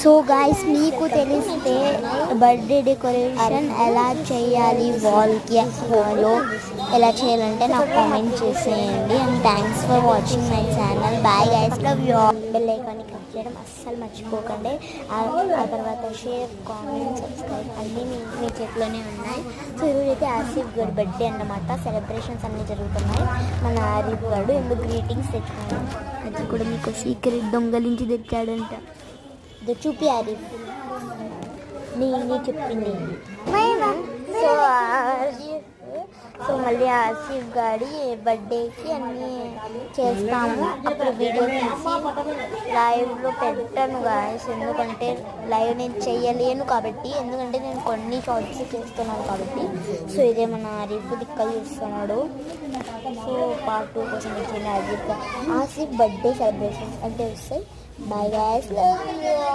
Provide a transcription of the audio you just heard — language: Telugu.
సో గాయస్, మీకు తెలిస్తే బర్త్డే డెకరేషన్ ఎలా చేయాలి, వాల్కి లో ఎలా చేయాలంటే నాకు కామెంట్ చేసేయండి. And thanks for watching my channel. Bye guys, love you all. Bell ఐకాన్ని క్లిక్ చేయడం అస్సలు మర్చిపోకండి. ఆ తర్వాత షేర్, కామెంట్, సబ్స్క్రైబ్ అన్నీ మీ చేతిలోనే ఉన్నాయి. సో ఈరోజు అయితే ఆసిఫ్ గడ్ బర్త్డే అన్నమాట. సెలబ్రేషన్స్ అన్నీ జరుగుతున్నాయి. మన ఆరిఫ్ గడు ఎందుకు గ్రీటింగ్స్ తెచ్చుకున్నాడు, అది కూడా మీకు సీక్రెట్ దొంగలించి తెచ్చాడంట. చూపి ఆరిఫ్, నీ చెప్పింది. సో మళ్ళీ ఆసిఫ్ గాడి బర్త్డేకి అన్నీ చేస్తాము. అప్పుడు వీడియో తీసి లైవ్లో పెట్టాను గాయస్, ఎందుకంటే లైవ్ నేను చెయ్యలేను కాబట్టి, ఎందుకంటే నేను కొన్ని షార్ట్స్ చేస్తున్నాను కాబట్టి. సో ఇదే మన ఆరిఫ్ దిక్కలు చూస్తున్నాడు. సో పార్ట్ 2 కోసం వచ్చింది ఆసిఫ్ బర్త్డే సెలబ్రేషన్స్ అంటే వస్తాయి. Bye guys.